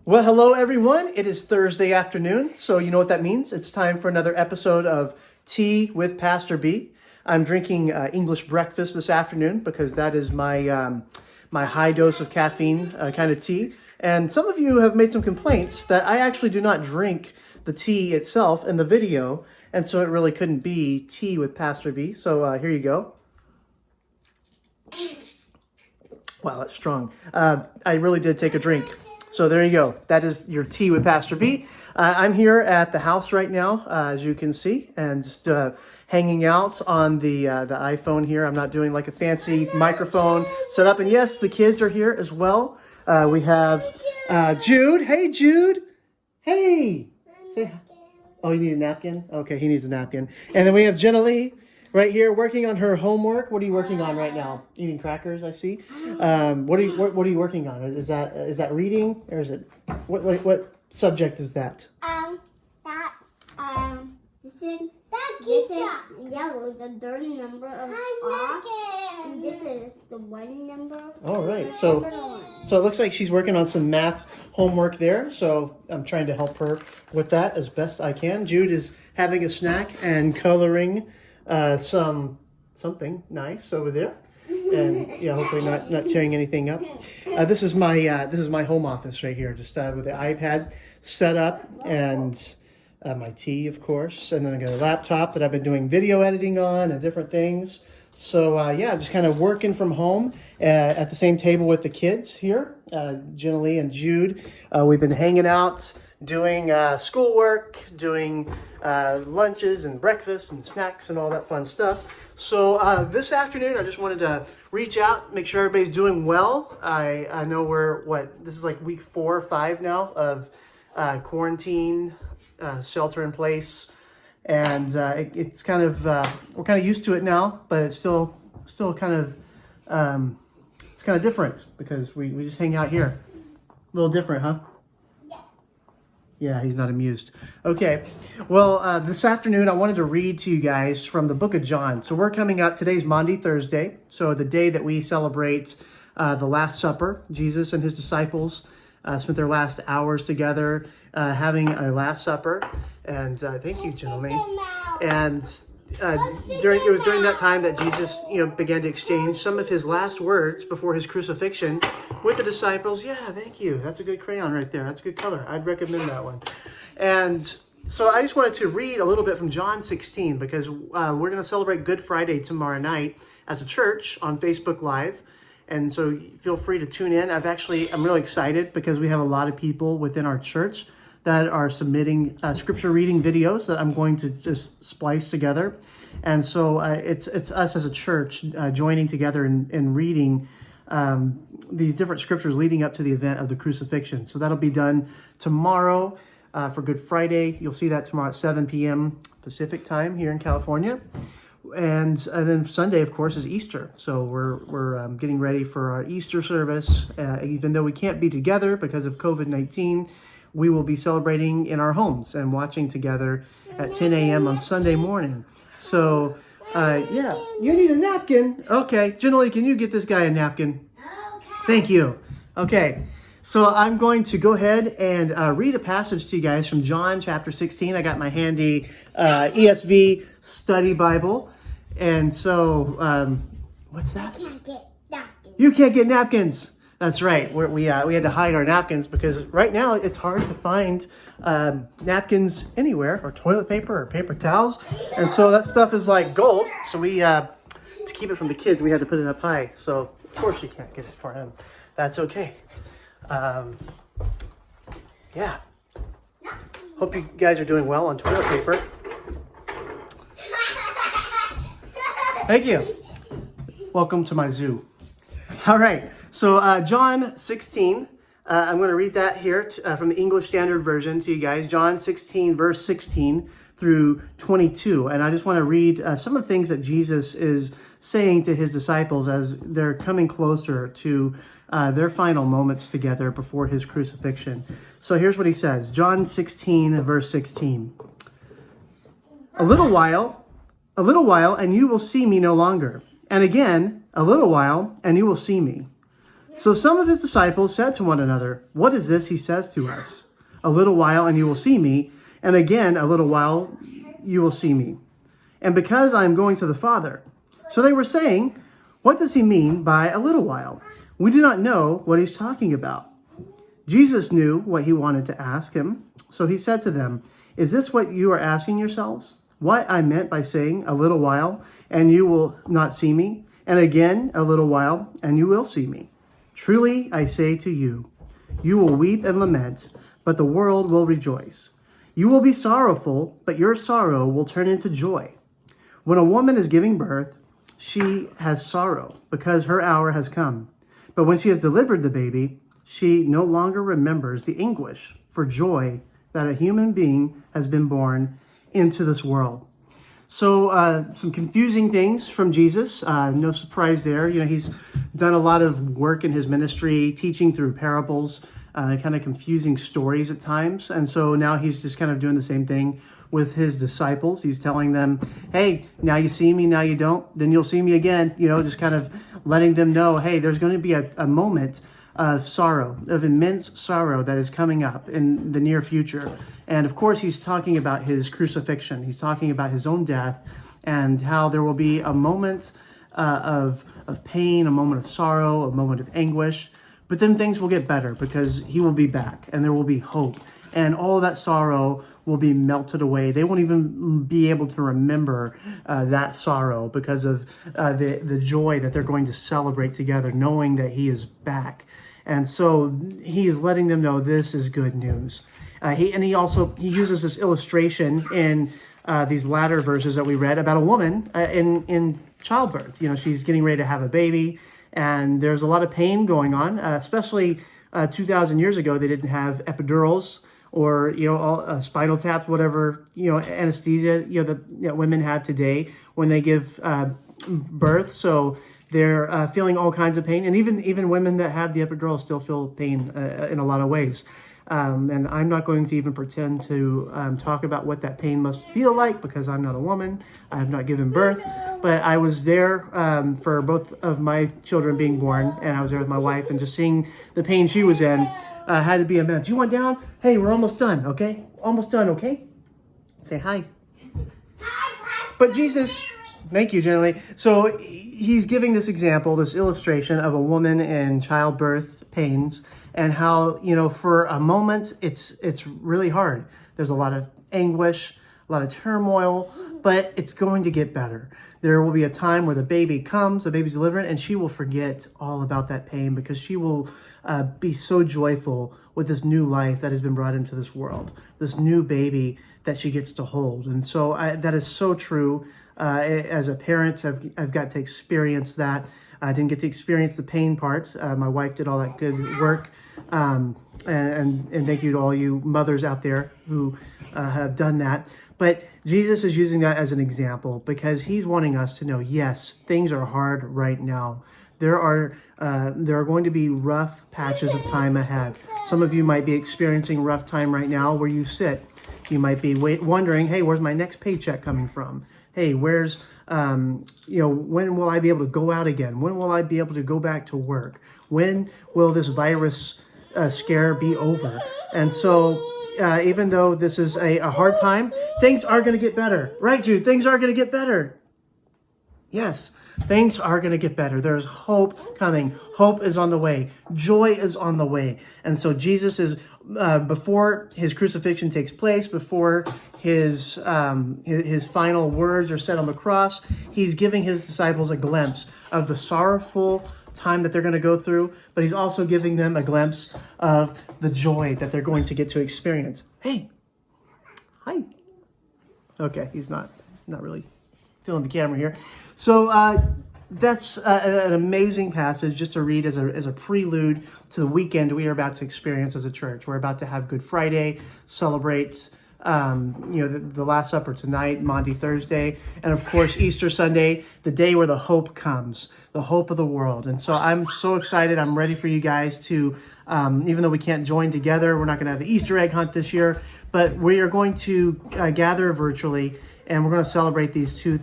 Well, hello everyone. It is Thursday afternoon, so you know what that means. It's time for another episode of Tea with Pastor B. I'm drinking English breakfast this afternoon because that is my my high dose of caffeine kind of tea. And some of you have made some complaints that I actually do not drink the tea itself in the video, and so it really couldn't be Tea with Pastor B. So here you go. Wow, that's strong. I really did take a drink. So there you go. That is your Tea with Pastor B. I'm here at the house right now, as you can see, and just hanging out on the iPhone here. I'm not doing like a fancy microphone setup. And yes, the kids are here as well. We have Jude. Hey, Jude. Hey. Say hi. Oh, you need a napkin? Okay, he needs a napkin. And then we have Jenna Lee right here working on her homework. What are you working on right now? Eating crackers, I see. What are you working on? Is that reading, or is it what subject is that? This is yellow, the third number of R, and this is the one number. All right, so it looks like she's working on some math homework there. So I'm trying to help her with that as best I can. Jude is having a snack and coloring something nice over there, and yeah, hopefully not tearing anything up. This is my home office right here, just with the iPad set up and my tea, of course, and then I got a laptop that I've been doing video editing on and different things. So yeah, just kind of working from home at the same table with the kids here, Jenna Lee and Jude. We've been hanging out, doing schoolwork, doing lunches and breakfast and snacks and all that fun stuff. So this afternoon, I just wanted to reach out, make sure everybody's doing well. I know this is like week 4 or 5 now of quarantine, shelter in place, and it's kind of we're kind of used to it now, but it's still kind of it's kind of different because we just hang out here. A little different, huh? Yeah, he's not amused. Okay, well, this afternoon I wanted to read to you guys from the book of John. So we're coming up, today's Maundy Thursday, so the day that we celebrate the Last Supper. Jesus and his disciples spent their last hours together having a Last Supper. And thank you, gentlemen. And it was during that time that Jesus, began to exchange some of his last words before his crucifixion with the disciples. Yeah, thank you. That's a good crayon right there. That's a good color. I'd recommend that one. And so I just wanted to read a little bit from John 16 because we're going to celebrate Good Friday tomorrow night as a church on Facebook Live. And so feel free to tune in. I'm really excited because we have a lot of people within our church that are submitting scripture reading videos that I'm going to just splice together. And so it's us as a church joining together and reading these different scriptures leading up to the event of the crucifixion. So that'll be done tomorrow for Good Friday. You'll see that tomorrow at 7 p.m. Pacific time here in California. And then Sunday, of course, is Easter. So we're getting ready for our Easter service. Even though we can't be together because of COVID-19, we will be celebrating in our homes and watching together at 10 a.m. on Sunday morning. So, yeah, you need a napkin. Okay, Jenna, can you get this guy a napkin? Okay. Thank you. Okay, so I'm going to go ahead and read a passage to you guys from John chapter 16. I got my handy ESV study Bible. And so, what's that? I can't get napkins. You can't get napkins. That's right. We had to hide our napkins because right now it's hard to find napkins anywhere, or toilet paper, or paper towels, and so that stuff is like gold. So we to keep it from the kids, we had to put it up high. So of course you can't get it for him. That's okay. Yeah. Hope you guys are doing well on toilet paper. Thank you. Welcome to my zoo. All right. So John 16, I'm going to read that here from the English Standard Version to you guys. John 16, verse 16 through 22. And I just want to read some of the things that Jesus is saying to his disciples as they're coming closer to their final moments together before his crucifixion. So here's what he says. John 16, verse 16. A little while, and you will see me no longer. And again, a little while, and you will see me. So some of his disciples said to one another, "What is this he says to us? A little while and you will see me, and again a little while you will see me. And because I am going to the Father." So they were saying, "What does he mean by a little while? We do not know what he's talking about." Jesus knew what he wanted to ask him, so he said to them, "Is this what you are asking yourselves? What I meant by saying a little while and you will not see me, and again a little while and you will see me? Truly I say to you, you will weep and lament, but the world will rejoice. You will be sorrowful, but your sorrow will turn into joy. When a woman is giving birth, she has sorrow because her hour has come. But when she has delivered the baby, she no longer remembers the anguish for joy that a human being has been born into this world." So some confusing things from Jesus. No surprise there. You know, he's done a lot of work in his ministry, teaching through parables, kind of confusing stories at times. And so now he's just kind of doing the same thing with his disciples. He's telling them, hey, now you see me, now you don't, then you'll see me again. You know, just kind of letting them know, hey, there's going to be a moment of sorrow, of immense sorrow that is coming up in the near future. And of course, he's talking about his crucifixion. He's talking about his own death and how there will be a moment of pain, a moment of sorrow, a moment of anguish. But then things will get better because he will be back and there will be hope. And all that sorrow will be melted away. They won't even be able to remember that sorrow because of the joy that they're going to celebrate together, knowing that he is back. And so he is letting them know this is good news. He uses this illustration in these latter verses that we read about a woman in childbirth. You know, she's getting ready to have a baby, and there's a lot of pain going on, especially 2,000 years ago. They didn't have epidurals or, you know, all, spinal taps, whatever, you know, anesthesia, you know, that women have today when they give birth. So they're feeling all kinds of pain. And even women that have the epidural still feel pain in a lot of ways. And I'm not going to even pretend to talk about what that pain must feel like because I'm not a woman. I have not given birth. But I was there for both of my children being born, and I was there with my wife, and just seeing the pain she was in had to be immense. You went down? Hey, we're almost done, okay? Almost done, okay? Say hi. But Jesus, thank you, Jenny. So he's giving this example, this illustration of a woman in childbirth pains, and how, you know, for a moment, it's really hard. There's a lot of anguish, a lot of turmoil, but it's going to get better. There will be a time where the baby comes, the baby's delivered, and she will forget all about that pain because she will be so joyful with this new life that has been brought into this world, this new baby that she gets to hold. And so that is so true. As a parent, I've got to experience that. I didn't get to experience the pain part. My wife did all that good work. And thank you to all you mothers out there who have done that. But Jesus is using that as an example because he's wanting us to know, yes, things are hard right now. There are going to be rough patches of time ahead. Some of you might be experiencing a rough time right now where you sit. You might be wondering, hey, where's my next paycheck coming from? Hey, where's, when will I be able to go out again? When will I be able to go back to work? When will this virus scare be over? And so even though this is a hard time, things are going to get better. Right, Jude? Things are going to get better. Yes, things are going to get better. There's hope coming. Hope is on the way. Joy is on the way. And so Jesus is, before his crucifixion takes place, before his final words are said on the cross, he's giving his disciples a glimpse of the sorrowful time that they're going to go through, but he's also giving them a glimpse of the joy that they're going to get to experience. Hey, hi. Okay, he's not really feeling the camera here. So that's an amazing passage just to read as a prelude to the weekend we are about to experience as a church. We're about to have Good Friday, celebrate the Last Supper tonight, Maundy Thursday, and of course Easter Sunday, the day where the hope comes, the hope of the world. And so I'm so excited. I'm ready for you guys to, even though we can't join together, we're not going to have the Easter egg hunt this year, but we are going to gather virtually, and we're going to celebrate these two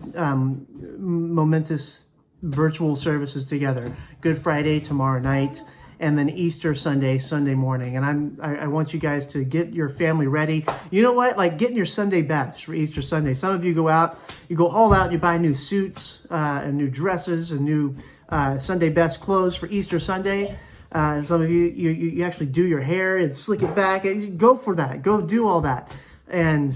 momentous virtual services together. Good Friday tomorrow night, and then Easter Sunday, Sunday morning. And I want you guys to get your family ready. You know what? Like getting your Sunday best for Easter Sunday. Some of you go out, you go all out, you buy new suits and new dresses and new Sunday best clothes for Easter Sunday. Some of you actually do your hair and slick it back. Go for that. Go do all that. And,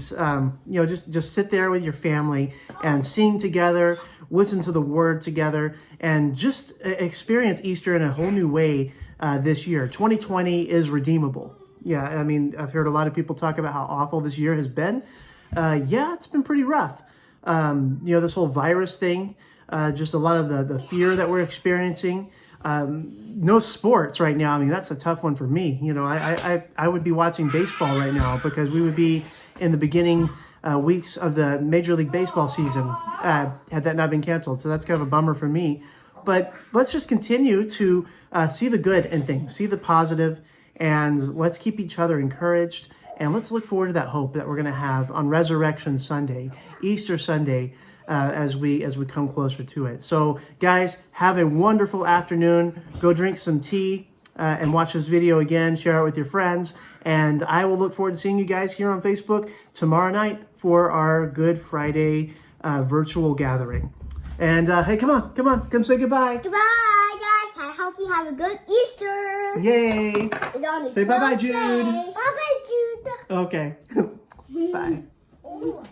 you know, just sit there with your family and sing together, listen to the word together, and just experience Easter in a whole new way this year. 2020 is redeemable. Yeah, I mean, I've heard a lot of people talk about how awful this year has been. Yeah, it's been pretty rough. You know, this whole virus thing, just a lot of the fear that we're experiencing. No sports right now. I mean, that's a tough one for me. You know, I would be watching baseball right now because we would be in the beginning weeks of the Major League Baseball season had that not been canceled. So that's kind of a bummer for me. But let's just continue to see the good in things, see the positive, and let's keep each other encouraged. And let's look forward to that hope that we're going to have on Resurrection Sunday, Easter Sunday, as we come closer to it. So, guys, have a wonderful afternoon. Go drink some tea and watch this video again. Share it with your friends. And I will look forward to seeing you guys here on Facebook tomorrow night for our Good Friday virtual gathering. And hey, come say goodbye. Goodbye, guys. I hope you have a good Easter. Yay. It's on the Say bye-bye, 12th Jude. day. Bye-bye, Jude. Okay. Bye. Ooh.